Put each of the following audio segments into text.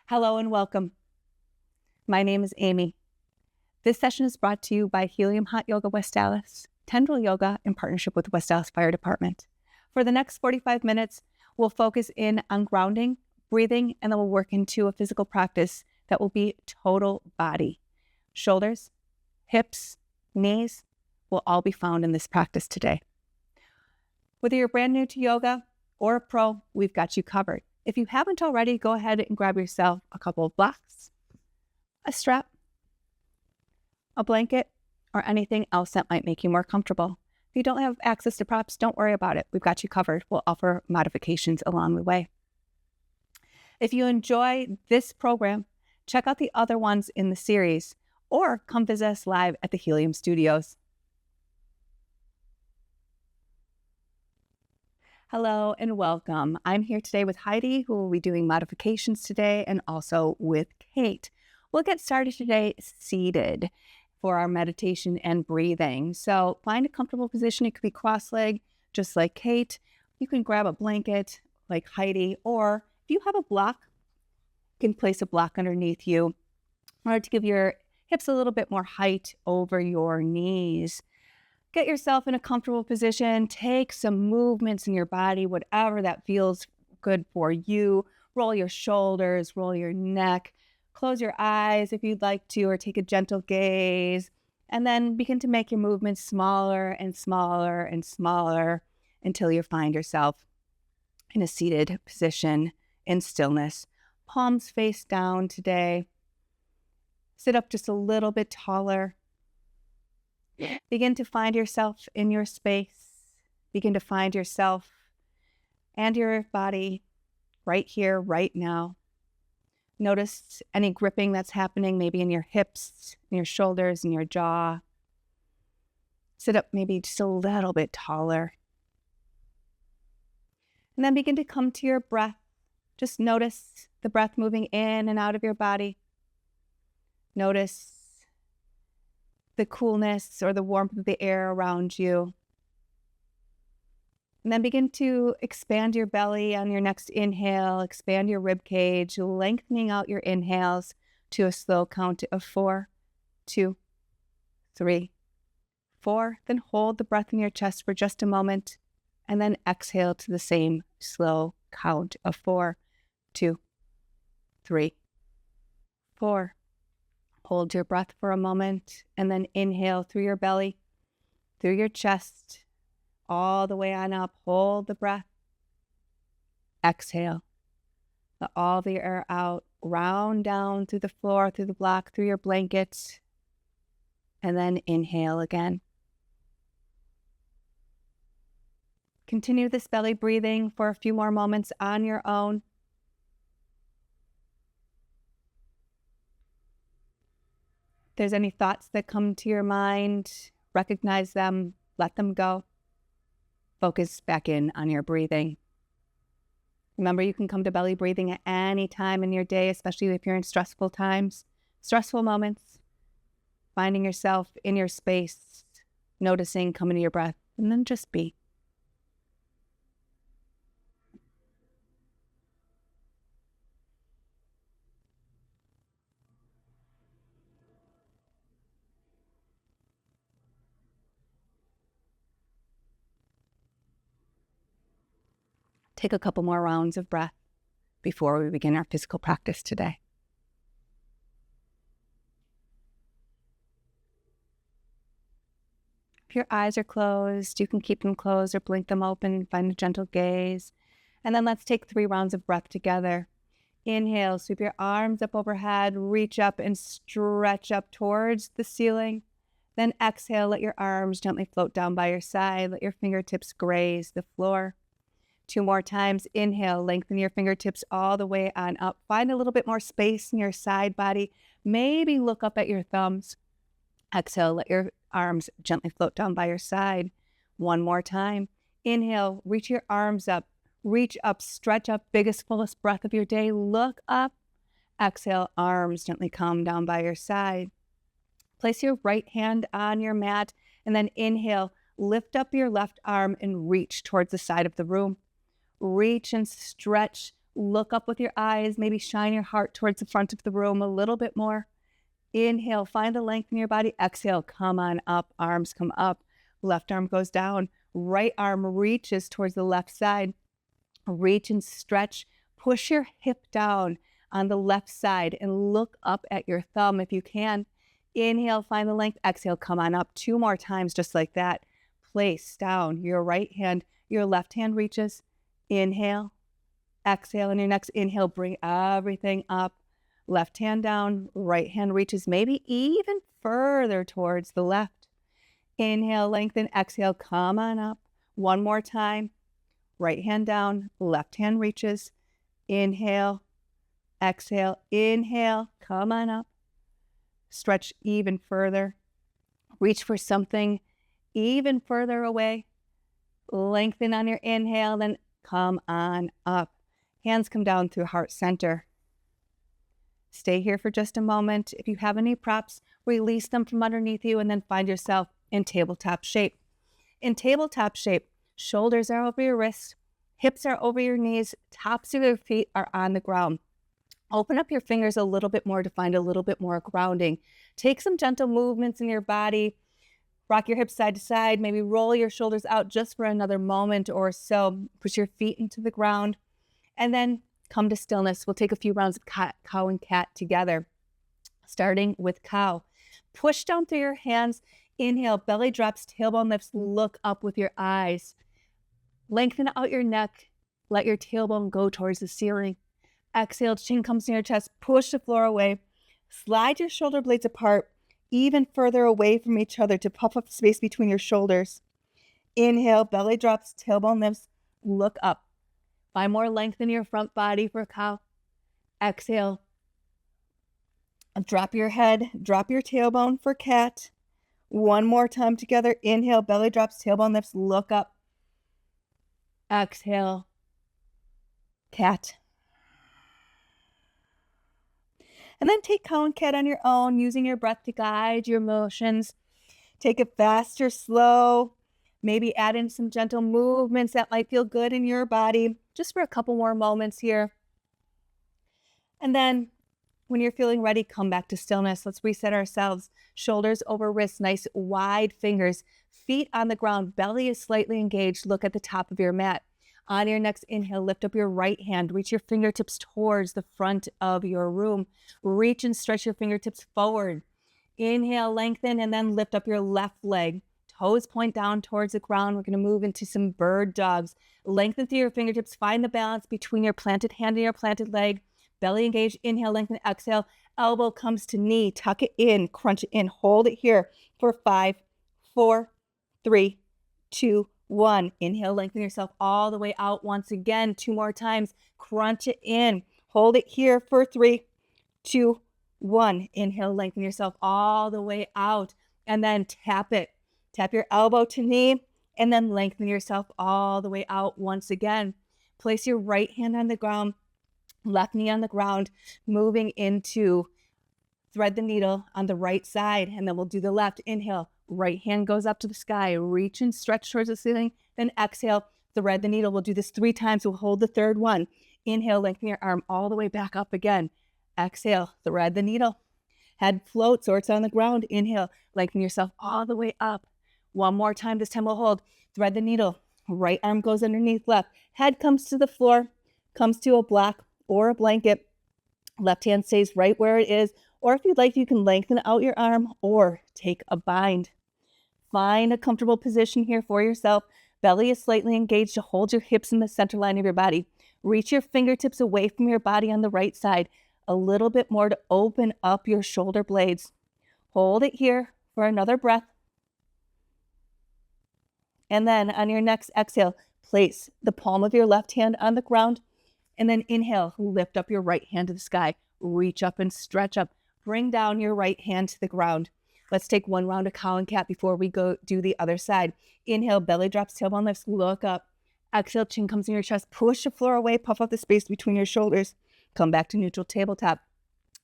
Hello and welcome. My name is Amii. This session is brought to you by Healium Hot Yoga West Allis, Tendril Yoga in partnership with West Allis Fire Department. For the next 45 minutes, we'll focus in on grounding, breathing, and then we'll work into a physical practice that will be total body. Shoulders, hips, knees will all be found in this practice today. Whether you're brand new to yoga or a pro, we've got you covered. If you haven't already, go ahead and grab yourself a couple of blocks, a strap, a blanket, or anything else that might make you more comfortable. If you don't have access to props, don't worry about it. We've got you covered. We'll offer modifications along the way. If you enjoy this program, check out the other ones in the series or come visit us live at the Healium Studios. Hello and welcome. I'm here today with Heidi, who will be doing modifications today, and also with Kate. We'll get started today seated for our meditation and breathing. So find a comfortable position. It could be cross-legged, just like Kate. You can grab a blanket like Heidi, or if you have a block, you can place a block underneath you in order to give your hips a little bit more height over your knees. Get yourself in a comfortable position. Take some movements in your body, whatever that feels good for you. Roll your shoulders, roll your neck. Close your eyes if you'd like to, or take a gentle gaze. And then begin to make your movements smaller and smaller and smaller until you find yourself in a seated position in stillness. Palms face down today. Sit up just a little bit taller. Begin to find yourself in your space. Begin to find yourself and your body right here, right now. Notice any gripping that's happening, maybe in your hips, in your shoulders, in your jaw. Sit up maybe just a little bit taller. And then begin to come to your breath. Just notice the breath moving in and out of your body. Notice the coolness or the warmth of the air around you. And then begin to expand your belly on your next inhale, expand your rib cage, lengthening out your inhales to a slow count of 4, 2, 3, 4. Then hold the breath in your chest for just a moment, and then exhale to the same slow count of 4, 2, 3, 4. Hold your breath for a moment, and then inhale through your belly, through your chest, all the way on up. Hold the breath. Exhale. Let all the air out. Round down through the floor, through the block, through your blanket, and then inhale again. Continue this belly breathing for a few more moments on your own. If there's any thoughts that come to your mind, recognize them, let them go. Focus back in on your breathing. Remember, you can come to belly breathing at any time in your day, especially if you're in stressful times, stressful moments. Finding yourself in your space, noticing, coming to your breath, and then just be. Take a couple more rounds of breath before we begin our physical practice today. If your eyes are closed, you can keep them closed or blink them open, find a gentle gaze. And then let's take 3 rounds of breath together. Inhale, sweep your arms up overhead, reach up and stretch up towards the ceiling. Then exhale, let your arms gently float down by your side. Let your fingertips graze the floor. 2 more times. Inhale, lengthen your fingertips all the way on up. Find a little bit more space in your side body. Maybe look up at your thumbs. Exhale, let your arms gently float down by your side. 1 more time. Inhale, reach your arms up. Reach up, stretch up, biggest, fullest breath of your day. Look up. Exhale, arms gently come down by your side. Place your right hand on your mat, and then inhale, lift up your left arm and reach towards the side of the room. Reach and stretch Look up with your eyes, maybe shine your heart towards the front of the room a little bit more. Inhale, find the length in your body. Exhale, come on up, arms come up. Left arm goes down. Right arm reaches towards the left side. Reach and stretch. Push your hip down on the left side and look up at your thumb if you can. Inhale, find the length. Exhale, come on up. 2 more times just like that. Place down your right hand. Your left hand reaches. Inhale. Exhale, and your next inhale, bring everything up. Left hand down, right hand reaches maybe even further towards the left. Inhale, lengthen, exhale, come on up. 1 more time. Right hand down, left hand reaches. Inhale, exhale, inhale, come on up. Stretch even further. Reach for something even further away. Lengthen on your inhale, then come on up. Hands come down through heart center. Stay here for just a moment. If you have any props, release them from underneath you and then find yourself in tabletop shape. In tabletop shape, shoulders are over your wrists, hips are over your knees, tops of your feet are on the ground. Open up your fingers a little bit more to find a little bit more grounding. Take some gentle movements in your body. Rock your hips side to side. Maybe roll your shoulders out just for another moment or so. Push your feet into the ground. And then come to stillness. We'll take a few rounds of cow and cat together. Starting with cow. Push down through your hands. Inhale, belly drops, tailbone lifts. Look up with your eyes. Lengthen out your neck. Let your tailbone go towards the ceiling. Exhale, chin comes near your chest. Push the floor away. Slide your shoulder blades apart, even further away from each other to puff up the space between your shoulders. Inhale, belly drops, tailbone lifts. Look up. Find more length in your front body for cow. Exhale. Drop your head, drop your tailbone for cat. 1 more time together. Inhale, belly drops, tailbone lifts. Look up. Exhale. Cat. And then take cow and cat on your own, using your breath to guide your motions. Take it fast or slow. Maybe add in some gentle movements that might feel good in your body, just for a couple more moments here. And then when you're feeling ready, come back to stillness. Let's reset ourselves. Shoulders over wrists, nice wide fingers, feet on the ground, belly is slightly engaged. Look at the top of your mat. On your next inhale, lift up your right hand. Reach your fingertips towards the front of your room. Reach and stretch your fingertips forward. Inhale, lengthen, and then lift up your left leg. Toes point down towards the ground. We're going to move into some bird dogs. Lengthen through your fingertips. Find the balance between your planted hand and your planted leg. Belly engaged. Inhale, lengthen, exhale. Elbow comes to knee. Tuck it in. Crunch it in. Hold it here for 5, 4, 3, 2, 1. Inhale, lengthen yourself all the way out once again. 2 more times. Crunch it in. Hold it here for 3, 2, 1. Inhale, lengthen yourself all the way out. And then tap it. Tap your elbow to knee and then lengthen yourself all the way out once again. Place your right hand on the ground, left knee on the ground, moving into thread the needle on the right side, and then we'll do the left. Inhale, right hand goes up to the sky, reach and stretch towards the ceiling, then exhale, thread the needle. We'll do this 3 times. We'll hold the third one. Inhale, lengthen your arm all the way back up again. Exhale, thread the needle. Head floats or it's on the ground. Inhale, lengthen yourself all the way up. 1 more time. This time we'll hold. Thread the needle. Right arm goes underneath left. Head comes to the floor, comes to a block or a blanket. Left hand stays right where it is. Or if you'd like, you can lengthen out your arm or take a bind. Find a comfortable position here for yourself. Belly is slightly engaged to hold your hips in the center line of your body. Reach your fingertips away from your body on the right side. A little bit more to open up your shoulder blades. Hold it here for another breath. And then on your next exhale, place the palm of your left hand on the ground. And then inhale, lift up your right hand to the sky. Reach up and stretch up. Bring down your right hand to the ground. Let's take 1 round of cow and cat before we go do the other side. Inhale, belly drops, tailbone lifts, look up. Exhale, chin comes in your chest. Push the floor away, puff up the space between your shoulders. Come back to neutral tabletop.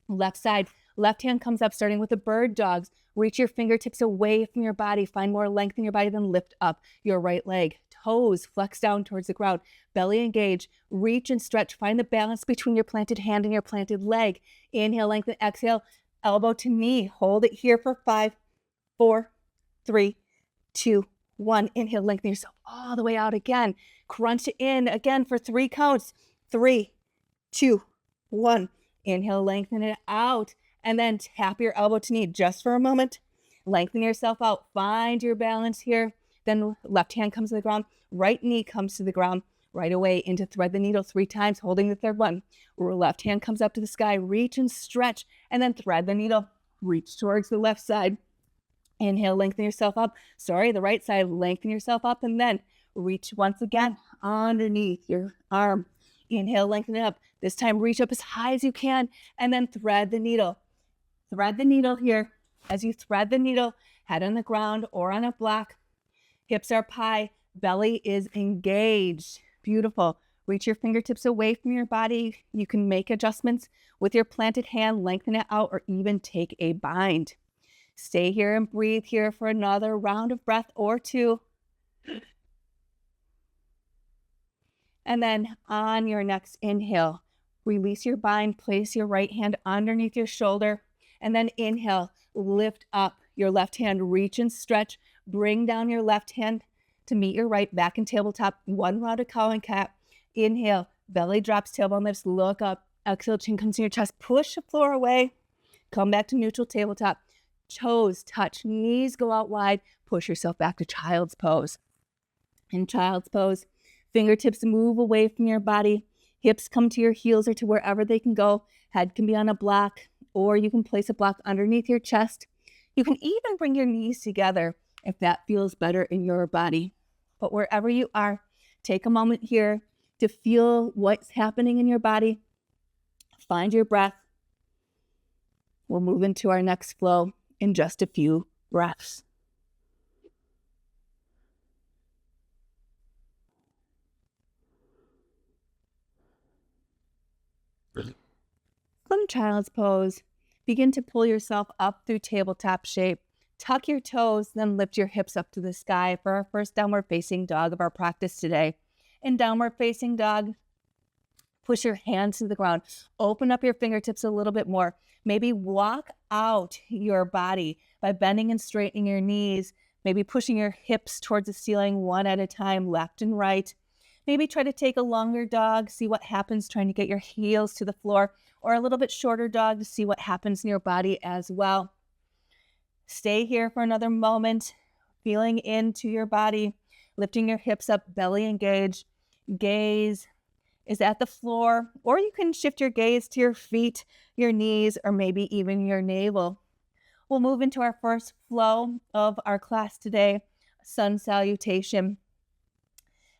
Left side, left hand comes up, starting with the bird dogs. Reach your fingertips away from your body. Find more length in your body, then lift up your right leg. toes flex down towards the ground, belly engage, reach and stretch. Find the balance between your planted hand and your planted leg. Inhale, lengthen, exhale, elbow to knee. Hold it here for 5, 4, 3, 2, 1. Inhale, lengthen yourself all the way out again. Crunch it in again for 3 counts. 3, 2, 1. Inhale, lengthen it out. And then tap your elbow to knee just for a moment. Lengthen yourself out. Find your balance here. Then left hand comes to the ground. Right knee comes to the ground. Right away into thread the needle 3 times, holding the third one. Left hand comes up to the sky. Reach and stretch. And then thread the needle. Reach towards the left side. Inhale, lengthen yourself up. The right side. Lengthen yourself up. And then reach once again underneath your arm. Inhale, lengthen it up. This time, reach up as high as you can. And then thread the needle. Thread the needle here. As you thread the needle, head on the ground or on a block. Hips are up high. Belly is engaged. Beautiful. Reach your fingertips away from your body. You can make adjustments with your planted hand, lengthen it out, or even take a bind. Stay here and breathe here for another round of breath or 2. And then on your next inhale, release your bind, place your right hand underneath your shoulder, and then inhale, lift up your left hand, reach and stretch, bring down your left hand to meet your right, back in tabletop, 1 round of cow and cat. Inhale, belly drops, tailbone lifts, look up, exhale, chin comes to your chest, push the floor away, come back to neutral tabletop, toes touch, knees go out wide, push yourself back to child's pose. In child's pose, fingertips move away from your body, hips come to your heels or to wherever they can go, head can be on a block, or you can place a block underneath your chest. You can even bring your knees together if that feels better in your body. But wherever you are, take a moment here to feel what's happening in your body. Find your breath. We'll move into our next flow in just a few breaths. From child's pose, begin to pull yourself up through tabletop shape. Tuck your toes, then lift your hips up to the sky for our first downward facing dog of our practice today. In downward facing dog, push your hands to the ground. Open up your fingertips a little bit more. Maybe walk out your body by bending and straightening your knees. Maybe pushing your hips towards the ceiling one at a time, left and right. Maybe try to take a longer dog, see what happens trying to get your heels to the floor, or a little bit shorter dog to see what happens in your body as well. Stay here for another moment, feeling into your body, lifting your hips up, belly engaged. Gaze is at the floor, or you can shift your gaze to your feet, your knees, or maybe even your navel. We'll move into our first flow of our class today, sun salutation.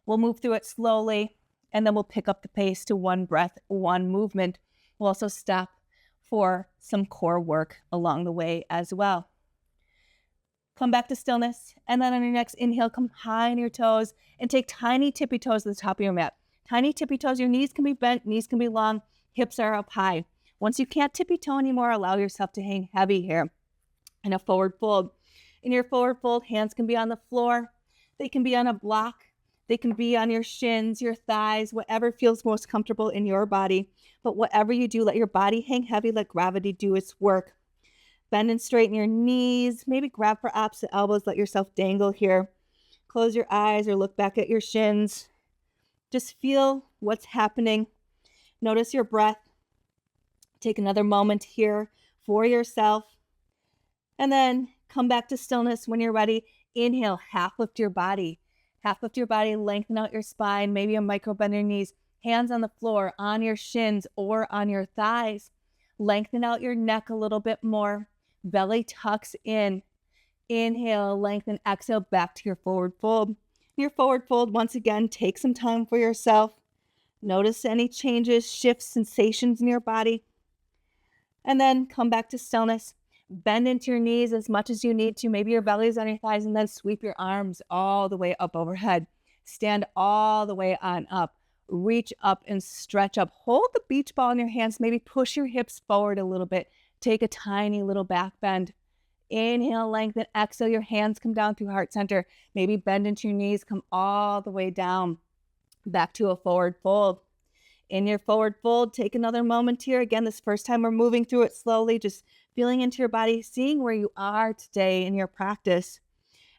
We'll move through it slowly, and then we'll pick up the pace to 1 breath, 1 movement. We'll also stop for some core work along the way as well. Come back to stillness, and then on your next inhale, come high on your toes and take tiny tippy toes to the top of your mat. Tiny tippy toes, your knees can be bent, knees can be long, hips are up high. Once you can't tippy toe anymore, allow yourself to hang heavy here in a forward fold. In your forward fold, hands can be on the floor, they can be on a block, they can be on your shins, your thighs, whatever feels most comfortable in your body. But whatever you do, let your body hang heavy, let gravity do its work. Bend and straighten your knees, maybe grab for opposite elbows, let yourself dangle here. Close your eyes or look back at your shins. Just feel what's happening. Notice your breath. Take another moment here for yourself. And then come back to stillness when you're ready. Inhale, half lift your body. Half lift your body, lengthen out your spine, maybe a micro bend your knees. Hands on the floor, on your shins or on your thighs. Lengthen out your neck a little bit more. Belly tucks in. Inhale, lengthen, exhale, back to your forward fold. Your forward fold, once again, take some time for yourself. Notice any changes, shifts, sensations in your body. And then come back to stillness. Bend into your knees as much as you need to. Maybe your belly's on your thighs, and then sweep your arms all the way up overhead. Stand all the way on up. Reach up and stretch up. Hold the beach ball in your hands. Maybe push your hips forward a little bit. Take a tiny little back bend. Inhale, lengthen. Exhale, your hands come down through heart center. Maybe bend into your knees, come all the way down. Back to a forward fold. In your forward fold, take another moment here. Again, this first time we're moving through it slowly, just feeling into your body, seeing where you are today in your practice.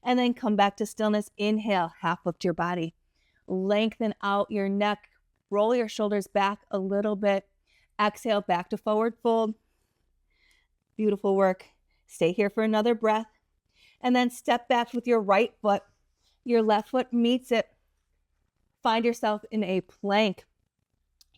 And then come back to stillness. Inhale, half lift your body. Lengthen out your neck. Roll your shoulders back a little bit. Exhale, back to forward fold. Beautiful work. Stay here for another breath. And then step back with your right foot. Your left foot meets it. Find yourself in a plank.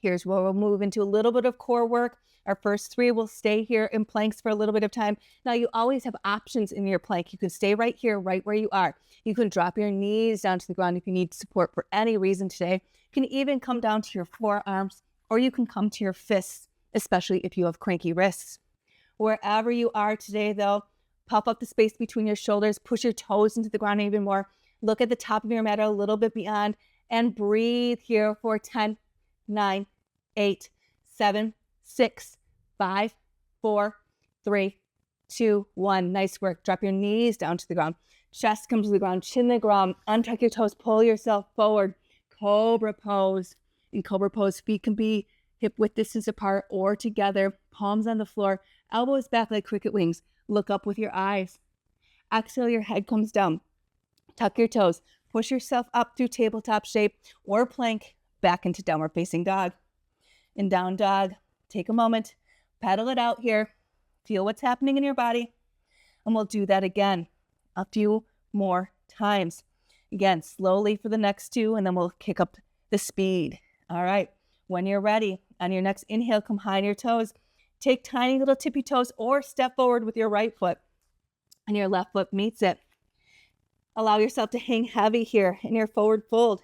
Here's where we'll move into a little bit of core work. Our first three will stay here in planks for a little bit of time. Now, you always have options in your plank. You can stay right here, right where you are. You can drop your knees down to the ground if you need support for any reason today. You can even come down to your forearms, or you can come to your fists, especially if you have cranky wrists. Wherever you are today, though, pop up the space between your shoulders, push your toes into the ground even more. Look at the top of your mat a little bit beyond, and breathe here for 10, 9, 8, 7, 6, 5, 4, 3, 2, 1. Nice work. Drop your knees down to the ground. Chest comes to the ground, chin to the ground. Untuck your toes, pull yourself forward. Cobra pose. In cobra pose, feet can be hip width distance apart or together. Palms on the floor, elbows back like cricket wings. Look up with your eyes. Exhale, your head comes down. Tuck your toes. Push yourself up through tabletop shape or plank back into downward facing dog. In down dog, take a moment, pedal it out here, feel what's happening in your body, and we'll do that again a few more times. Again, slowly for the next two, and then we'll kick up the speed. All right, when you're ready, on your next inhale, come high on your toes. Take tiny little tippy toes or step forward with your right foot, and your left foot meets it. Allow yourself to hang heavy here in your forward fold.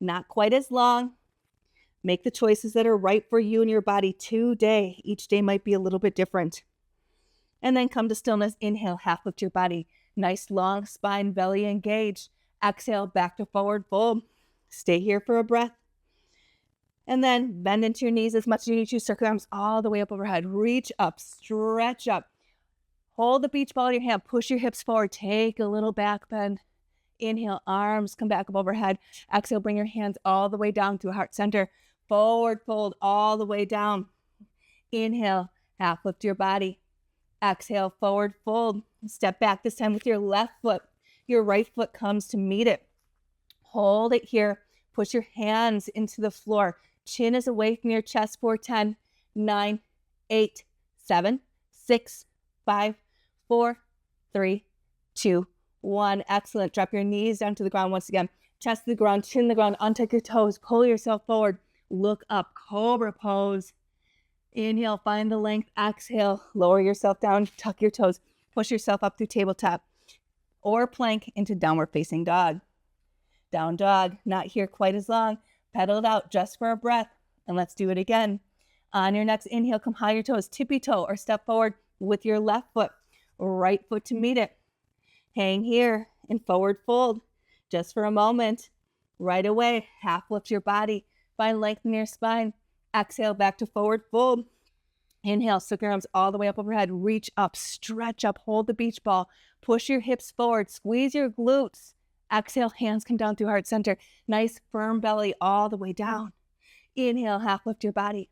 Not quite as long. Make the choices that are right for you and your body today. Each day might be a little bit different. And then come to stillness. Inhale, half lift your body. Nice long spine, belly engaged. Exhale, back to forward fold. Stay here for a breath. And then bend into your knees as much as you need to. Circle your arms all the way up overhead. Reach up, stretch up. Hold the beach ball in your hand. Push your hips forward. Take a little back bend. Inhale, arms come back up overhead. Exhale, bring your hands all the way down to heart center. Forward fold all the way down. Inhale, half lift your body. Exhale, forward fold. Step back this time with your left foot. Your right foot comes to meet it. Hold it here. Push your hands into the floor. Chin is away from your chest for 10, 9, 8, 7, 6, 5, 4, 3, 2, 1. Excellent. Drop your knees down to the ground once again. Chest to the ground, chin to the ground. Untuck your toes. Pull yourself forward. Look up. Cobra pose. Inhale, find the length. Exhale, lower yourself down. Tuck your toes. Push yourself up through tabletop or plank into downward facing dog. Down dog, not here quite as long. Pedal it out just for a breath. And let's do it again. On your next inhale, come high your toes. Tippy toe or step forward with your left foot. Right foot to meet it. Hang here in forward fold just for a moment. Right away, half lift your body. Find length in your spine. Exhale, back to forward fold. Inhale, suck your arms all the way up overhead. Reach up, stretch up, hold the beach ball. Push your hips forward, squeeze your glutes. Exhale, hands come down through heart center. Nice firm belly all the way down. Inhale, half lift your body.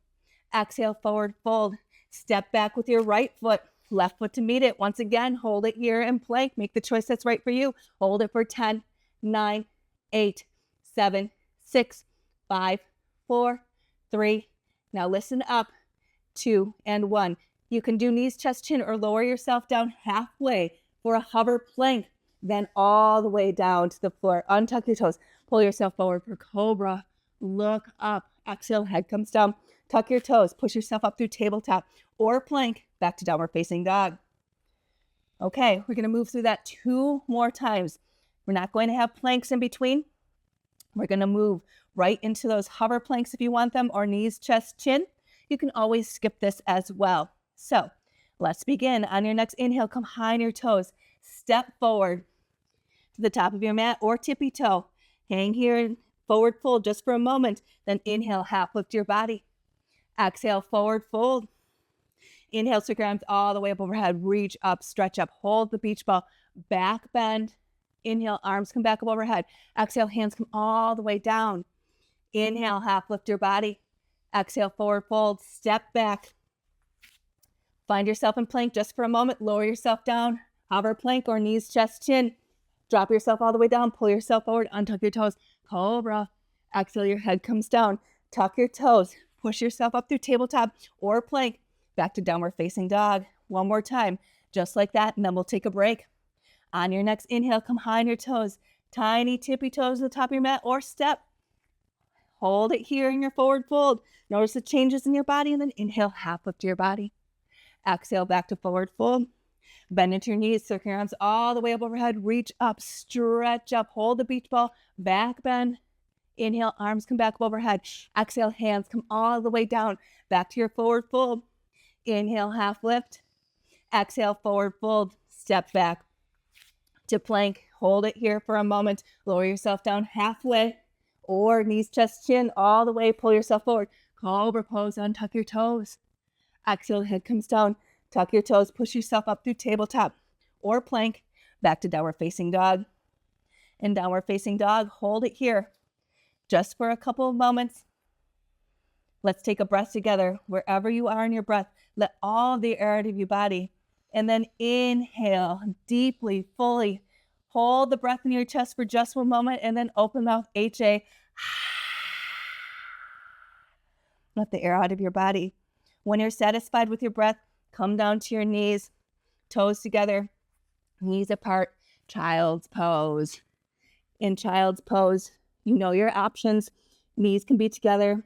Exhale, forward fold. Step back with your right foot. Left foot to meet it. Once again, hold it here in plank. Make the choice that's right for you. Hold it for 10, 9, 8, 7, 6, 5, 4, 3. Now listen up. 2 and 1. You can do knees, chest, chin, or lower yourself down halfway for a hover plank. Then all the way down to the floor. Untuck your toes. Pull yourself forward for cobra. Look up. Exhale, head comes down. Tuck your toes. Push yourself up through tabletop or plank back to downward facing dog. Okay, we're going to move through that 2 more times. We're not going to have planks in between. We're going to move right into those hover planks if you want them, or knees, chest, chin. You can always skip this as well. So let's begin. On your next inhale, come high on your toes. Step forward to the top of your mat or tippy toe. Hang here in forward fold just for a moment. Then inhale, half lift your body. Exhale, forward fold. Inhale, circle your arms all the way up overhead. Reach up, stretch up, hold the beach ball. Back bend. Inhale, arms come back up overhead. Exhale, hands come all the way down. Inhale, half lift your body. Exhale, forward fold, step back. Find yourself in plank just for a moment. Lower yourself down. Hover plank or knees, chest, chin. Drop yourself all the way down. Pull yourself forward. Untuck your toes. Cobra. Exhale, your head comes down. Tuck your toes. Push yourself up through tabletop or plank. Back to downward facing dog. One more time. Just like that. And then we'll take a break. On your next inhale, come high on your toes. Tiny tippy toes to the top of your mat or step. Hold it here in your forward fold. Notice the changes in your body and then inhale, half lift your body. Exhale, back to forward fold. Bend into your knees, circle your arms all the way up overhead. Reach up, stretch up, hold the beach ball, back bend. Inhale, arms come back up overhead. Exhale, hands come all the way down. Back to your forward fold. Inhale, half lift. Exhale, forward fold. Step back to plank. Hold it here for a moment. Lower yourself down halfway or knees, chest, chin all the way. Pull yourself forward. Cobra pose, untuck your toes. Exhale, head comes down. Tuck your toes, push yourself up through tabletop or plank. Back to downward facing dog. In downward facing dog, hold it here just for a couple of moments. Let's take a breath together. Wherever you are in your breath, let all the air out of your body. And then inhale deeply, fully. Hold the breath in your chest for just one moment and then open mouth, HA. Let the air out of your body. When you're satisfied with your breath, come down to your knees, toes together, knees apart, child's pose. In child's pose, you know your options. Knees can be together,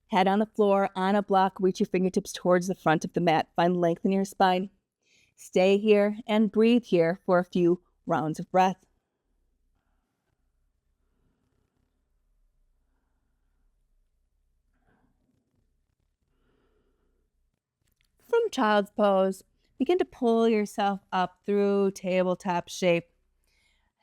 head on the floor, on a block, reach your fingertips towards the front of the mat. Find length in your spine. Stay here and breathe here for a few rounds of breath. From child's pose, begin to pull yourself up through tabletop shape.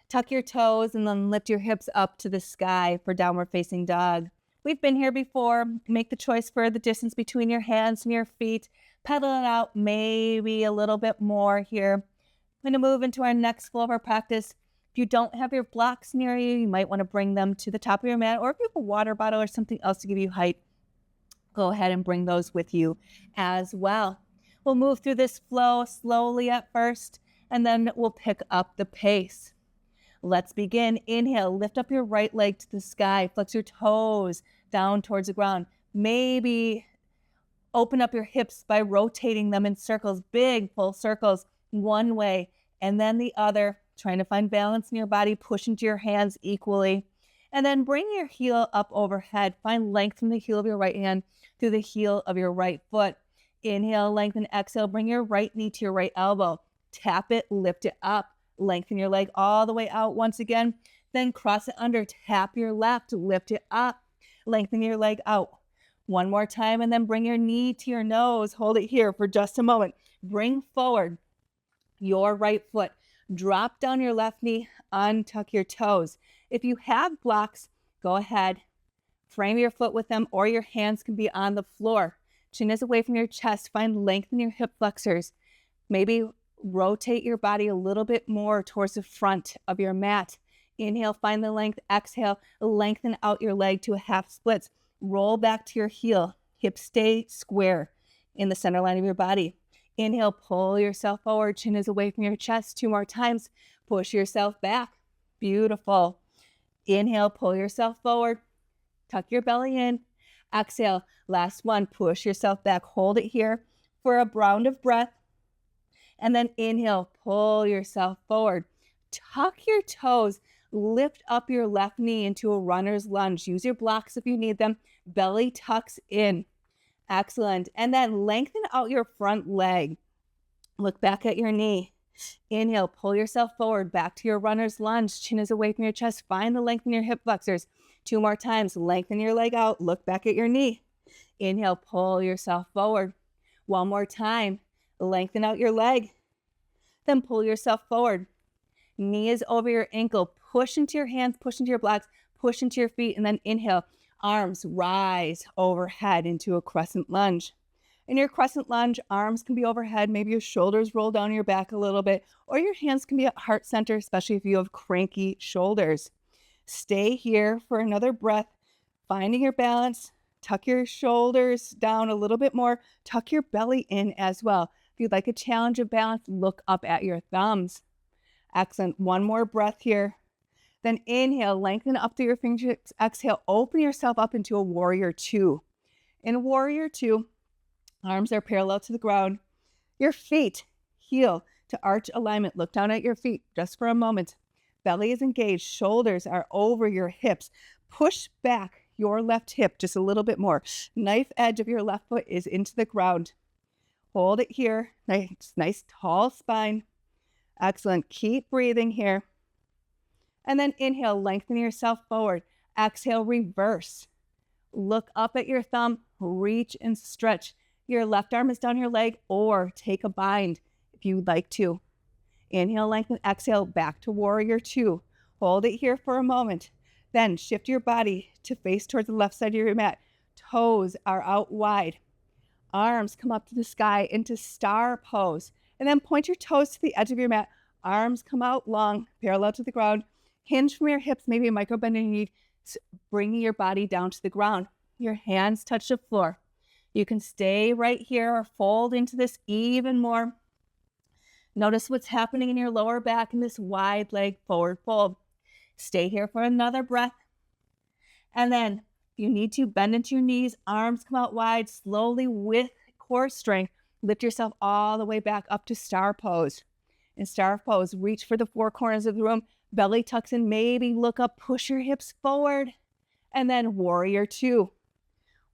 Tuck your toes and then lift your hips up to the sky for downward facing dog. We've been here before. Make the choice for the distance between your hands and your feet. Pedal it out maybe a little bit more here. I'm going to move into our next flow of our practice. If you don't have your blocks near you, you might want to bring them to the top of your mat, or if you have a water bottle or something else to give you height, go ahead and bring those with you as well. We'll move through this flow slowly at first, and then we'll pick up the pace. Let's begin. Inhale, lift up your right leg to the sky, flex your toes down towards the ground. Maybe open up your hips by rotating them in circles, big full circles, one way and then the other, trying to find balance in your body. Push into your hands equally. And then bring your heel up overhead. Find length from the heel of your right hand through the heel of your right foot. Inhale, lengthen, exhale. Bring your right knee to your right elbow. Tap it, lift it up. Lengthen your leg all the way out once again. Then cross it under. Tap your left, lift it up. Lengthen your leg out. One more time, and then bring your knee to your nose. Hold it here for just a moment. Bring forward your right foot. Drop down your left knee. Untuck your toes. If you have blocks, go ahead. Frame your foot with them, or your hands can be on the floor. Chin is away from your chest. Find length in your hip flexors. Maybe rotate your body a little bit more towards the front of your mat. Inhale, find the length. Exhale, lengthen out your leg to a half splits. Roll back to your heel. Hips stay square in the center line of your body. Inhale, pull yourself forward. Chin is away from your chest. 2 more times. Push yourself back. Beautiful. Inhale, pull yourself forward. Tuck your belly in. Exhale, last one. Push yourself back. Hold it here for a round of breath. And then inhale, pull yourself forward. Tuck your toes. Lift up your left knee into a runner's lunge. Use your blocks if you need them. Belly tucks in. Excellent. And then lengthen out your front leg. Look back at your knee. Inhale, pull yourself forward, back to your runner's lunge. Chin is away from your chest. Find the length in your hip flexors. 2 more times. Lengthen your leg out. Look back at your knee. Inhale, pull yourself forward. 1 more time. Lengthen out your leg. Then pull yourself forward. Knee is over your ankle. Push into your hands, push into your blocks, push into your feet, and then inhale. Arms rise overhead into a crescent lunge. In your crescent lunge, arms can be overhead. Maybe your shoulders roll down your back a little bit, or your hands can be at heart center, especially if you have cranky shoulders. Stay here for another breath, finding your balance. Tuck your shoulders down a little bit more. Tuck your belly in as well. If you'd like a challenge of balance, look up at your thumbs. Excellent. One more breath here. Then inhale, lengthen up through your fingertips. Exhale, open yourself up into a warrior two. In warrior two, arms are parallel to the ground. Your feet heel to arch alignment. Look down at your feet just for a moment. Belly is engaged. Shoulders are over your hips. Push back your left hip just a little bit more. Knife edge of your left foot is into the ground. Hold it here. Nice tall spine. Excellent. Keep breathing here. And then inhale, lengthen yourself forward. Exhale, reverse. Look up at your thumb, reach and stretch. Your left arm is down your leg, or take a bind if you'd like to. Inhale, lengthen, exhale, back to warrior two. Hold it here for a moment. Then shift your body to face towards the left side of your mat. Toes are out wide. Arms come up to the sky into star pose. And then point your toes to the edge of your mat. Arms come out long, parallel to the ground. Hinge from your hips, maybe a micro bend in your knee, bringing your body down to the ground. Your hands touch the floor. You can stay right here or fold into this even more. Notice what's happening in your lower back in this wide leg forward fold. Stay here for another breath. And then you need to bend into your knees, arms come out wide, slowly with core strength. Lift yourself all the way back up to star pose. In star pose, reach for the four corners of the room. Belly tucks in, maybe look up, push your hips forward. And then warrior two.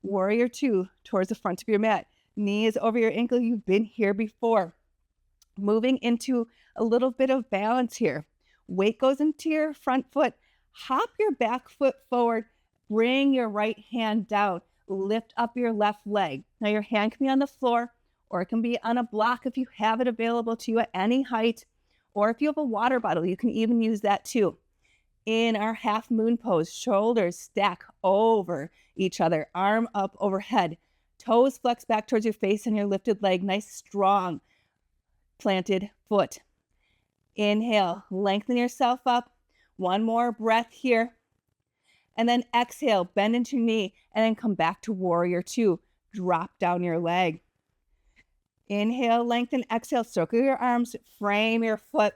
Warrior two towards the front of your mat. Knee is over your ankle. You've been here before. Moving into a little bit of balance here. Weight goes into your front foot. Hop your back foot forward. Bring your right hand down. Lift up your left leg. Now your hand can be on the floor, or it can be on a block if you have it available to you at any height. Or if you have a water bottle, you can even use that too. In our half moon pose, shoulders stack over each other, arm up overhead. Toes flex back towards your face and your lifted leg. Nice, strong, planted foot. Inhale, lengthen yourself up. One more breath here. And then exhale, bend into your knee, and then come back to warrior two. Drop down your leg. Inhale, lengthen, exhale, circle your arms, frame your foot.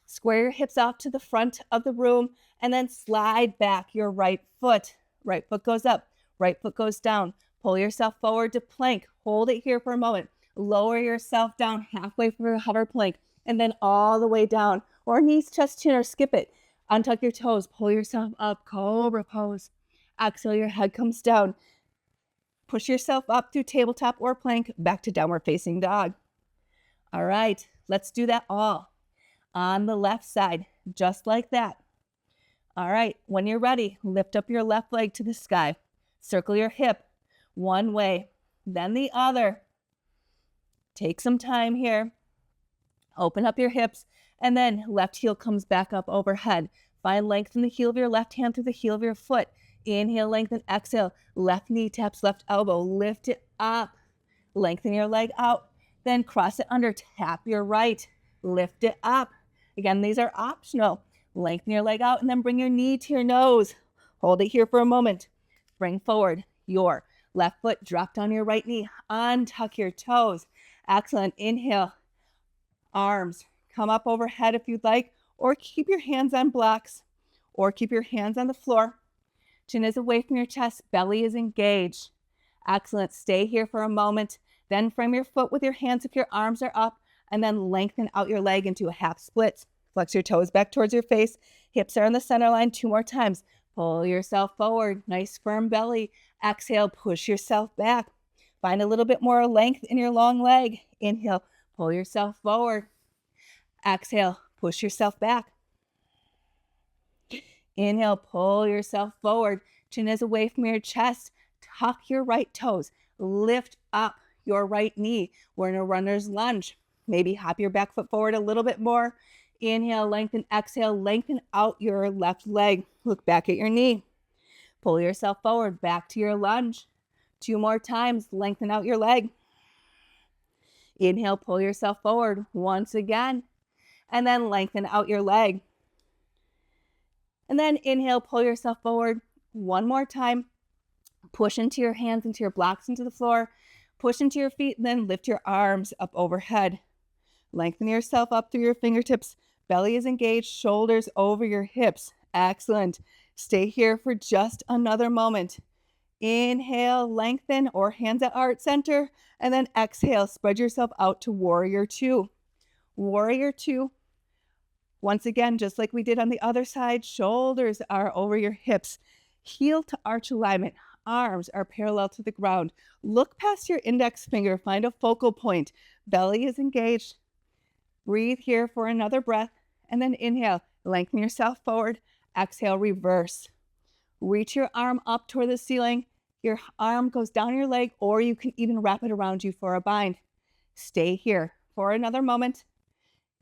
Square your hips off to the front of the room, and then slide back your right foot. Right foot goes up, right foot goes down. Pull yourself forward to plank. Hold it here for a moment. Lower yourself down halfway for a hover plank, and then all the way down, or knees, chest, chin, or skip it. Untuck your toes, pull yourself up, cobra pose. Exhale, your head comes down. Push yourself up through tabletop or plank, back to downward facing dog. All right, let's do that all on the left side, just like that. All right, when you're ready, lift up your left leg to the sky. Circle your hip one way, then the other. Take some time here. Open up your hips, and then left heel comes back up overhead. Find length in the heel of your left hand through the heel of your foot. Inhale, lengthen, exhale. Left knee taps left elbow. Lift it up. Lengthen your leg out. Then cross it under. Tap your right. Lift it up. Again, these are optional. Lengthen your leg out and then bring your knee to your nose. Hold it here for a moment. Bring forward your left foot. Drop down your right knee. Untuck your toes. Excellent. Inhale. Arms come up overhead if you'd like, or keep your hands on blocks, or keep your hands on the floor. Chin is away from your chest, belly is engaged. Excellent. Stay here for a moment. Then frame your foot with your hands if your arms are up, and then lengthen out your leg into a half split. Flex your toes back towards your face. Hips are in the center line. 2 more times. Pull yourself forward. Nice firm belly. Exhale, push yourself back. Find a little bit more length in your long leg. Inhale, pull yourself forward. Exhale, push yourself back. Inhale, pull yourself forward. Chin is away from your chest. Tuck your right toes. Lift up your right knee. We're in a runner's lunge. Maybe hop your back foot forward a little bit more. Inhale, lengthen, exhale, lengthen out your left leg. Look back at your knee. Pull yourself forward, back to your lunge. 2 more times. Lengthen out your leg. Inhale, pull yourself forward once again. And then lengthen out your leg. And then inhale, pull yourself forward one more time. Push into your hands, into your blocks, into the floor. Push into your feet, and then lift your arms up overhead. Lengthen yourself up through your fingertips. Belly is engaged, shoulders over your hips. Excellent. Stay here for just another moment. Inhale, lengthen, or hands at heart center. And then exhale, spread yourself out to warrior two. Warrior two. Once again, just like we did on the other side, shoulders are over your hips. Heel to arch alignment. Arms are parallel to the ground. Look past your index finger. Find a focal point. Belly is engaged. Breathe here for another breath. And then inhale. Lengthen yourself forward. Exhale, reverse. Reach your arm up toward the ceiling. Your arm goes down your leg, or you can even wrap it around you for a bind. Stay here for another moment.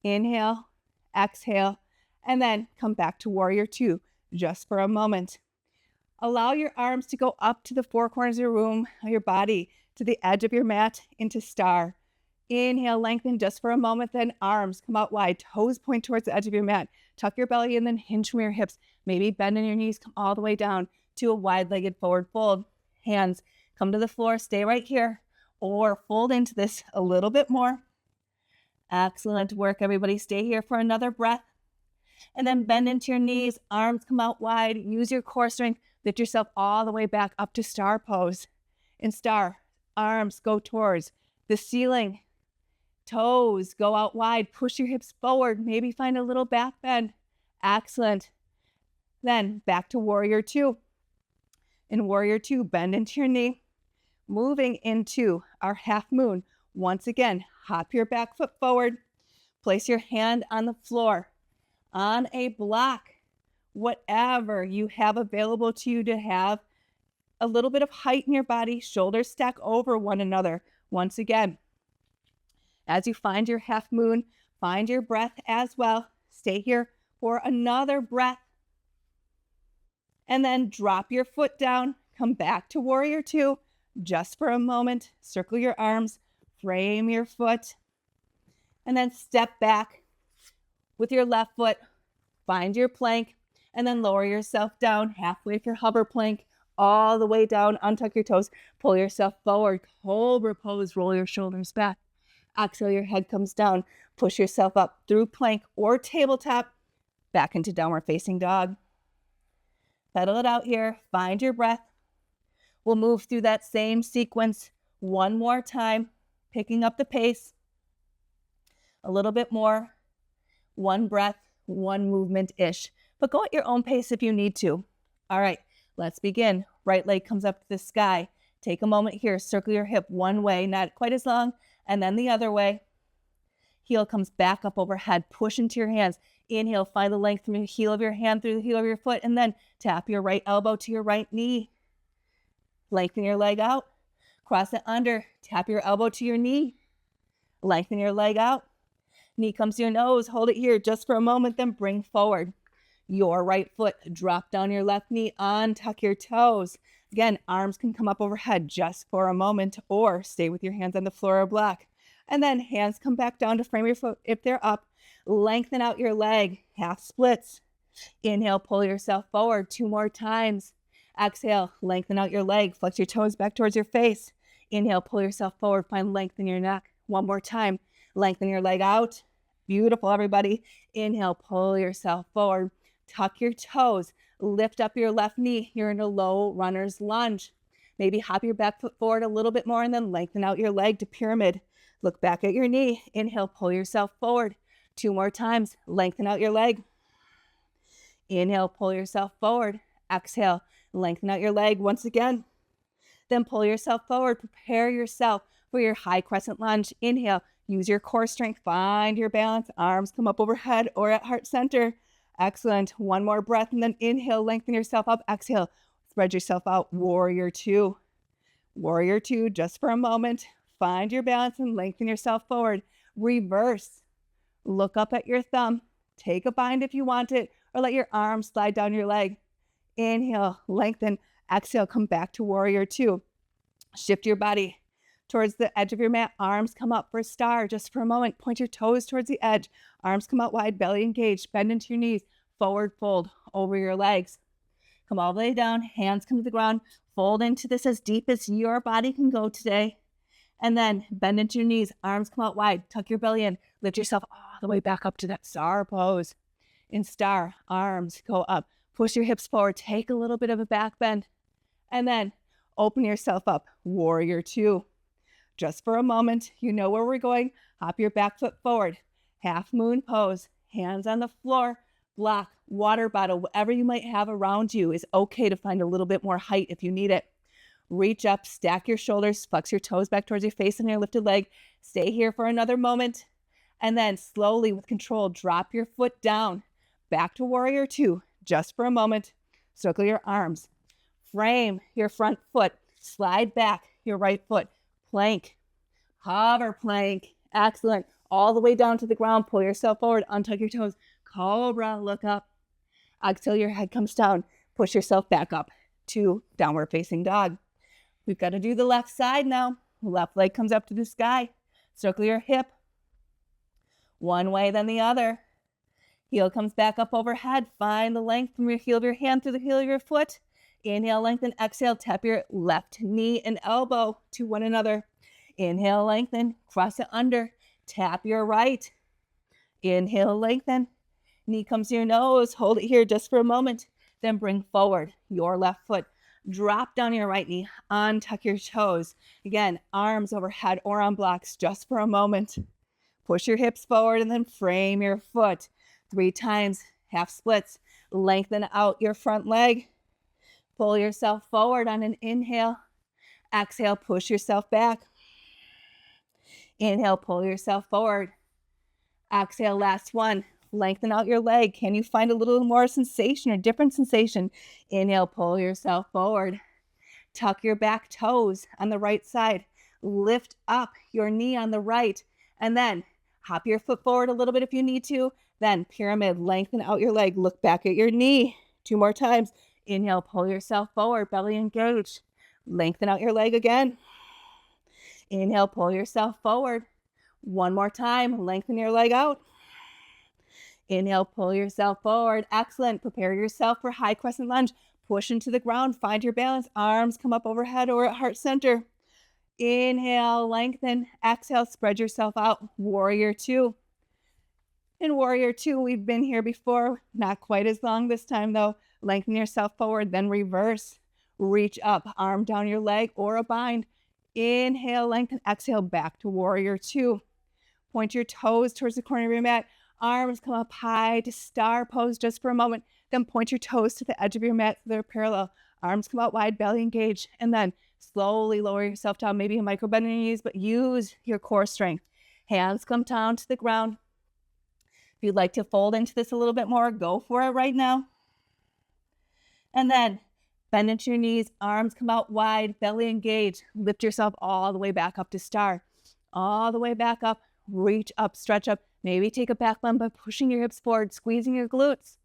Inhale, exhale, and then come back to warrior two just for a moment. Allow your arms to go up to the four corners of your room, your body, to the edge of your mat, into star. Inhale, lengthen just for a moment, then arms come out wide, toes point towards the edge of your mat. Tuck your belly and then hinge from your hips. Maybe bend in your knees, come all the way down to a wide-legged forward fold. Hands come to the floor, stay right here, or fold into this a little bit more. Excellent work, everybody. Stay here for another breath. And then bend into your knees, arms come out wide. Use your core strength. Lift yourself all the way back up to star pose. In star, arms go towards the ceiling. Toes go out wide. Push your hips forward. Maybe find a little back bend. Excellent. Then back to warrior two. In warrior two, bend into your knee. Moving into our half moon. Once again, hop your back foot forward. Place your hand on the floor, on a block, whatever you have available to you to have a little bit of height in your body. Shoulders stack over one another. Once again, as you find your half moon, find your breath as well. Stay here for another breath. And then drop your foot down. Come back to warrior two just for a moment. Circle your arms. Frame your foot. And then step back with your left foot. Find your plank. And then lower yourself down halfway for hover plank. All the way down. Untuck your toes. Pull yourself forward. Cobra pose. Roll your shoulders back. Exhale, your head comes down. Push yourself up through plank or tabletop. Back into downward facing dog. Pedal it out here. Find your breath. We'll move through that same sequence one more time, picking up the pace. A little bit more. One breath, one movement-ish. But go at your own pace if you need to. All right, let's begin. Right leg comes up to the sky. Take a moment here. Circle your hip one way, not quite as long, and then the other way. Heel comes back up overhead. Push into your hands. Inhale, find the length from the heel of your hand through the heel of your foot, and then tap your right elbow to your right knee. Lengthen your leg out. Cross it under. Tap your elbow to your knee. Lengthen your leg out. Knee comes to your nose. Hold it here just for a moment, then bring forward your right foot. Drop down your left knee. Untuck your toes. Again, arms can come up overhead just for a moment, or stay with your hands on the floor or block. And then hands come back down to frame your foot if they're up. Lengthen out your leg, half splits. Inhale, pull yourself forward 2 more times. Exhale, lengthen out your leg, flex your toes back towards your face. Inhale, pull yourself forward, find length in your neck. 1 more time, lengthen your leg out. Beautiful, everybody. Inhale, pull yourself forward. Tuck your toes, lift up your left knee. You're in a low runner's lunge. Maybe hop your back foot forward a little bit more and then lengthen out your leg to pyramid. Look back at your knee. Inhale, pull yourself forward. 2 more times. Lengthen out your leg. Inhale, pull yourself forward. Exhale, lengthen out your leg once again. Then pull yourself forward. Prepare yourself for your high crescent lunge. Inhale, use your core strength. Find your balance. Arms come up overhead or at heart center. Excellent. 1 more breath and then inhale, lengthen yourself up. Exhale, spread yourself out. Warrior two. Warrior two, just for a moment. Find your balance and lengthen yourself forward. Reverse. Look up at your thumb. Take a bind if you want it, or let your arms slide down your leg. Inhale, lengthen. Exhale, come back to warrior two. Shift your body towards the edge of your mat. Arms come up for a star just for a moment. Point your toes towards the edge. Arms come out wide, belly engaged. Bend into your knees. Forward fold over your legs. Come all the way down. Hands come to the ground. Fold into this as deep as your body can go today. And then bend into your knees. Arms come out wide. Tuck your belly in. Lift yourself all the way back up to that star pose. In star, arms go up. Push your hips forward. Take a little bit of a back bend. And then open yourself up. Warrior two. Just for a moment, you know where we're going. Hop your back foot forward. Half moon pose. Hands on the floor. Block, water bottle, whatever you might have around you is okay to find a little bit more height if you need it. Reach up, stack your shoulders, flex your toes back towards your face and your lifted leg. Stay here for another moment. And then slowly with control, drop your foot down. Back to warrior two, just for a moment. Circle your arms. Frame your front foot. Slide back your right foot. Plank. Hover plank. Excellent. All the way down to the ground. Pull yourself forward. Untuck your toes. Cobra. Look up. Exhale, your head comes down. Push yourself back up to downward facing dog. We've got to do the left side now. Left leg comes up to the sky. Circle your hip. One way, then the other. Heel comes back up overhead. Find the length from your heel of your hand through the heel of your foot. Inhale, lengthen. Exhale, tap your left knee and elbow to one another. Inhale, lengthen. Cross it under. Tap your right. Inhale, lengthen. Knee comes to your nose. Hold it here just for a moment. Then bring forward your left foot. Drop down your right knee. Untuck your toes. Again, arms overhead or on blocks just for a moment. Push your hips forward and then frame your foot. 3 times, half splits. Lengthen out your front leg. Pull yourself forward on an inhale. Exhale, push yourself back. Inhale, pull yourself forward. Exhale, last one. Lengthen out your leg. Can you find a little more sensation or different sensation? Inhale, pull yourself forward. Tuck your back toes on the right side. Lift up your knee on the right. And then hop your foot forward a little bit if you need to. Then pyramid, lengthen out your leg. Look back at your knee. 2 more times. Inhale, pull yourself forward, belly engaged. Lengthen out your leg again. Inhale, pull yourself forward. 1 more time, lengthen your leg out. Inhale, pull yourself forward. Excellent. Prepare yourself for high crescent lunge. Push into the ground, find your balance. Arms come up overhead or at heart center. Inhale, lengthen. Exhale, spread yourself out. Warrior two. In warrior two, we've been here before. Not quite as long this time though. Lengthen yourself forward, then reverse. Reach up, arm down your leg or a bind. Inhale, lengthen. Exhale, back to warrior two. Point your toes towards the corner of your mat. Arms come up high to star pose just for a moment. Then point your toes to the edge of your mat so they're parallel. Arms come out wide, belly engaged. And then slowly lower yourself down. Maybe a micro bend in your knees, but use your core strength. Hands come down to the ground. If you'd like to fold into this a little bit more, go for it right now. And then bend into your knees. Arms come out wide, belly engaged. Lift yourself all the way back up to star. All the way back up. Reach up, stretch up. Maybe take a back bend by pushing your hips forward, squeezing your glutes.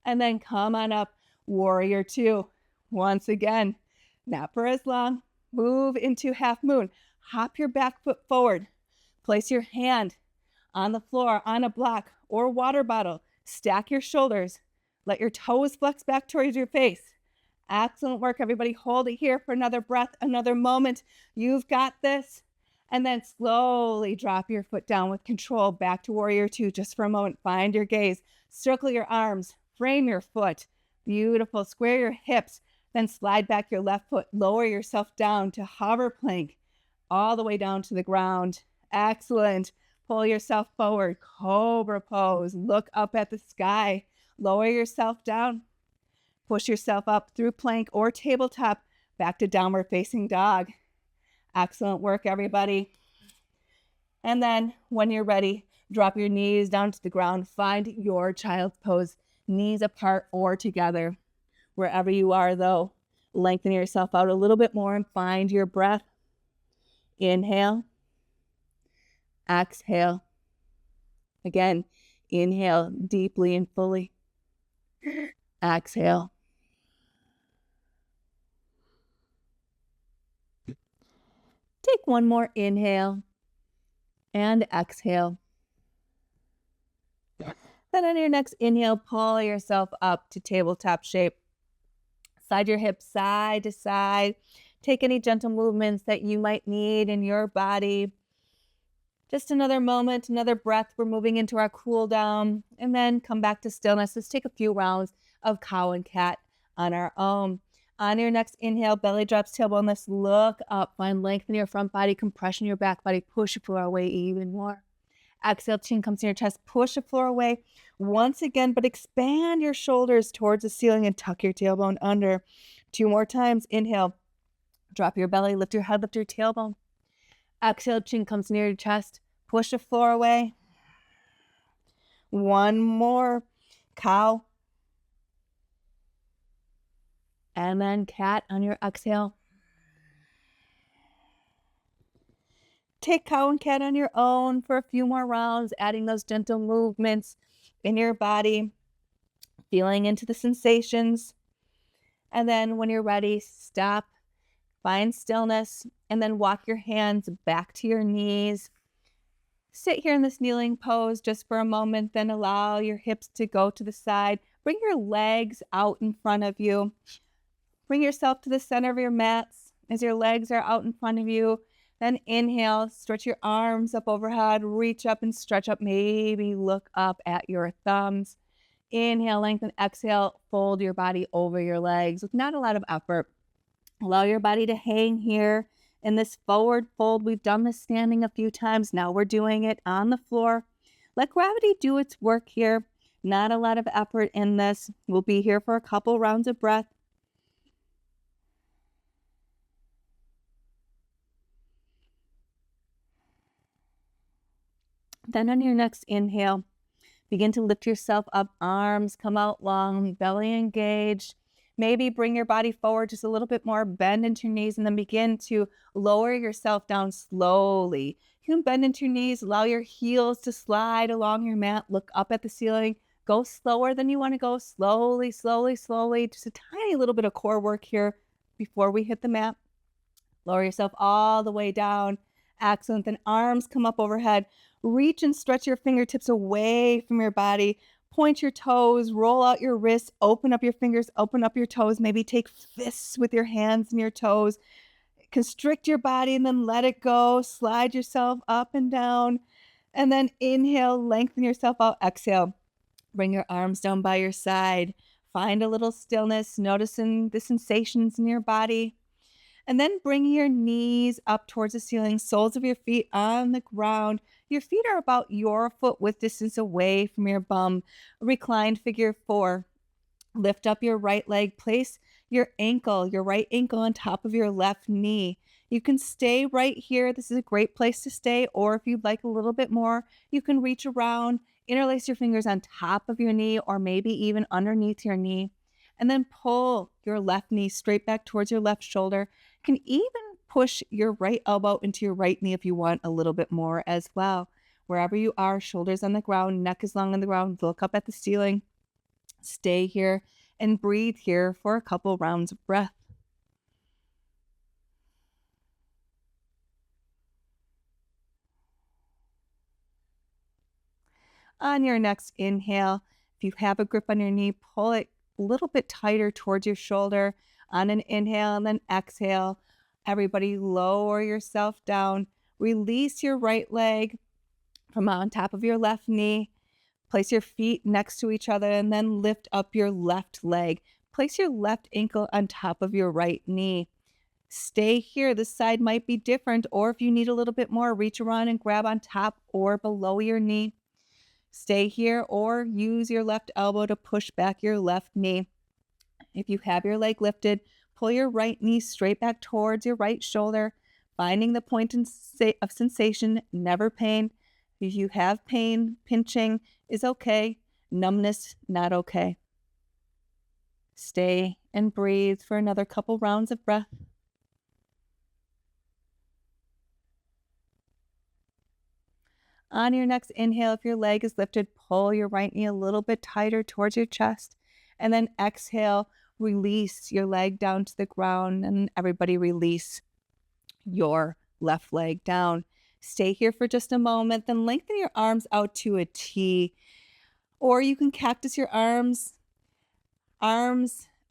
And then come on up, warrior two. Once again, not for as long. Move into half moon. Hop your back foot forward. Place your hand on the floor, on a block or water bottle. Stack your shoulders. Let your toes flex back towards your face. Excellent work, everybody. Hold it here for another breath, another moment. You've got this. And then slowly drop your foot down with control back to warrior two just for a moment. Find your gaze. Circle your arms. Frame your foot. Beautiful. Square your hips. Then slide back your left foot. Lower yourself down to hover plank all the way down to the ground. Excellent. Pull yourself forward. Cobra pose. Look up at the sky. Lower yourself down. Push yourself up through plank or tabletop back to downward facing dog. Excellent work, everybody. And then when you're ready, drop your knees down to the ground. Find your child's pose, knees apart or together. Wherever you are, though, lengthen yourself out a little bit more and find your breath. Inhale. Exhale. Again, inhale deeply and fully. Exhale. Take one more inhale and exhale. Then on your next inhale, pull yourself up to tabletop shape. Slide your hips side to side. Take any gentle movements that you might need in your body. Just another moment, another breath. We're moving into our cool down, and then come back to stillness. Let's take a few rounds of cow and cat on our own. On your next inhale, belly drops, tailbone lifts, look up. Find length in your front body, compression in your back body. Push the floor away even more. Exhale, chin comes to your chest. Push the floor away once again, but expand your shoulders towards the ceiling and tuck your tailbone under. 2 more times. Inhale, drop your belly, lift your head, lift your tailbone. Exhale, chin comes near your chest. Push the floor away. 1 more. Cow. And then cat on your exhale. Take cow and cat on your own for a few more rounds, adding those gentle movements in your body, feeling into the sensations. And then when you're ready, stop, find stillness, and then walk your hands back to your knees. Sit here in this kneeling pose just for a moment, then allow your hips to go to the side. Bring your legs out in front of you. Bring yourself to the center of your mats as your legs are out in front of you. Then inhale, stretch your arms up overhead, reach up and stretch up, maybe look up at your thumbs. Inhale, lengthen, exhale, fold your body over your legs with not a lot of effort. Allow your body to hang here in this forward fold. We've done this standing a few times. Now we're doing it on the floor. Let gravity do its work here. Not a lot of effort in this. We'll be here for a couple rounds of breath. Then on your next inhale, begin to lift yourself up, arms come out long, belly engaged. Maybe bring your body forward just a little bit more, bend into your knees, and then begin to lower yourself down slowly. You can bend into your knees, allow your heels to slide along your mat, look up at the ceiling, go slower than you want to go, slowly, slowly, slowly. Just a tiny little bit of core work here before we hit the mat. Lower yourself all the way down. Excellent. Then arms come up overhead. Reach and stretch your fingertips away from your body. Point your toes, roll out your wrists, open up your fingers, open up your toes. Maybe take fists with your hands and your toes. Constrict your body and then let it go. Slide yourself up and down. And then inhale, lengthen yourself out. Exhale. Bring your arms down by your side. Find a little stillness, noticing the sensations in your body. And then bring your knees up towards the ceiling, soles of your feet on the ground. Your feet are about your foot width distance away from your bum. Reclined figure 4. Lift up your right leg. Place your right ankle on top of your left knee. You can stay right here. This is a great place to stay. Or if you'd like a little bit more, you can reach around, interlace your fingers on top of your knee or maybe even underneath your knee. And then pull your left knee straight back towards your left shoulder. You can even push your right elbow into your right knee if you want a little bit more as well. Wherever you are, shoulders on the ground, neck is long on the ground, look up at the ceiling. Stay here and breathe here for a couple rounds of breath. On your next inhale, if you have a grip on your knee, pull it a little bit tighter towards your shoulder on an inhale and then exhale. Everybody lower yourself down. Release your right leg from on top of your left knee. Place your feet next to each other and then lift up your left leg. Place your left ankle on top of your right knee. Stay here. This side might be different, or if you need a little bit more, reach around and grab on top or below your knee. Stay here or use your left elbow to push back your left knee. If you have your leg lifted, pull your right knee straight back towards your right shoulder, finding the point of sensation, never pain. If you have pain, pinching is okay. Numbness, not okay. Stay and breathe for another couple rounds of breath. On your next inhale, if your leg is lifted, pull your right knee a little bit tighter towards your chest. And then exhale, release your leg down to the ground, and everybody release your left leg down. Stay here for just a moment, then lengthen your arms out to a T. Or you can cactus your arms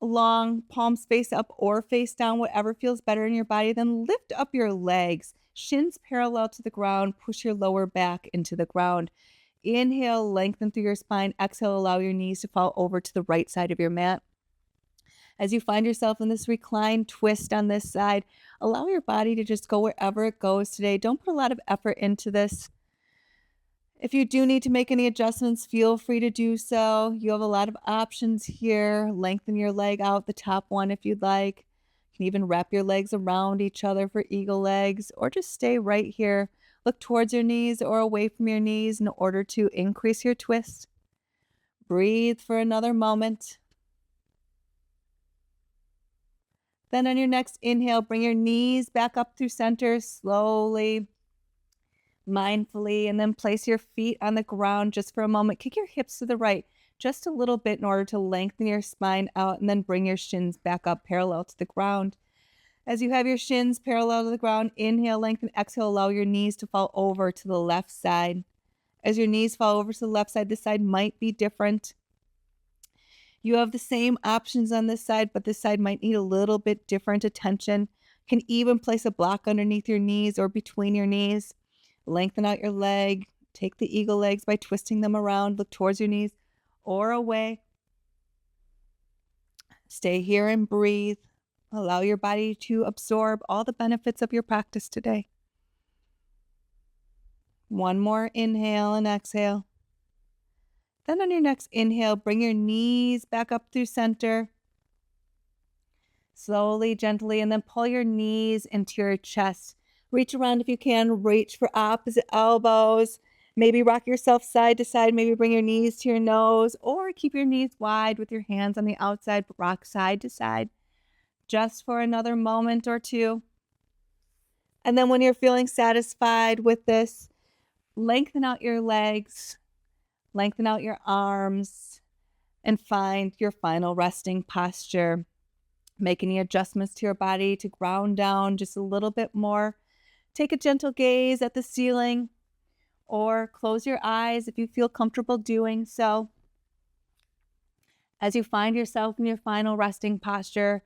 long, palms face up or face down, whatever feels better in your body. Then lift up your legs, shins parallel to the ground, push your lower back into the ground. Inhale, lengthen through your spine. Exhale, allow your knees to fall over to the right side of your mat. As you find yourself in this reclined twist on this side, allow your body to just go wherever it goes today. Don't put a lot of effort into this. If you do need to make any adjustments, feel free to do so. You have a lot of options here. Lengthen your leg out, the top one if you'd like. You can even wrap your legs around each other for eagle legs, or just stay right here. Look towards your knees or away from your knees in order to increase your twist. Breathe for another moment. Then on your next inhale, bring your knees back up through center slowly, mindfully, and then place your feet on the ground just for a moment. Kick your hips to the right just a little bit in order to lengthen your spine out, and then bring your shins back up parallel to the ground. As you have your shins parallel to the ground, inhale, lengthen, exhale, allow your knees to fall over to the left side. As your knees fall over to the left side, this side might be different. You have the same options on this side, but this side might need a little bit different attention. You can even place a block underneath your knees or between your knees. Lengthen out your leg. Take the eagle legs by twisting them around. Look towards your knees or away. Stay here and breathe. Allow your body to absorb all the benefits of your practice today. One more inhale and exhale. Then on your next inhale, bring your knees back up through center. Slowly, gently, and then pull your knees into your chest. Reach around if you can. Reach for opposite elbows. Maybe rock yourself side to side. Maybe bring your knees to your nose, or keep your knees wide with your hands on the outside, but rock side to side just for another moment or two. And then when you're feeling satisfied with this, lengthen out your legs. Lengthen out your arms and find your final resting posture. Make any adjustments to your body to ground down just a little bit more. Take a gentle gaze at the ceiling or close your eyes if you feel comfortable doing so. As you find yourself in your final resting posture,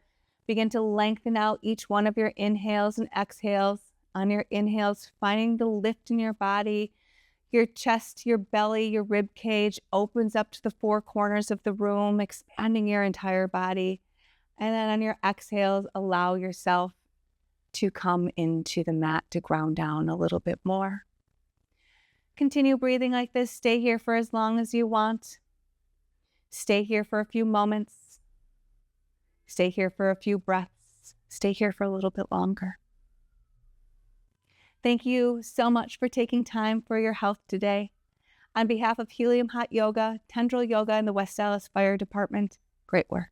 begin to lengthen out each one of your inhales and exhales. On your inhales, finding the lift in your body. Your chest, your belly, your rib cage opens up to the four corners of the room, expanding your entire body. And then on your exhales, allow yourself to come into the mat to ground down a little bit more. Continue breathing like this. Stay here for as long as you want. Stay here for a few moments. Stay here for a few breaths. Stay here for a little bit longer. Thank you so much for taking time for your health today. On behalf of Healium Hot Yoga, Tendril Yoga, and the West Allis Fire Department, great work.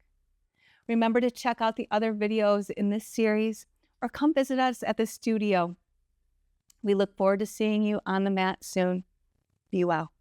Remember to check out the other videos in this series or come visit us at the studio. We look forward to seeing you on the mat soon. Be well.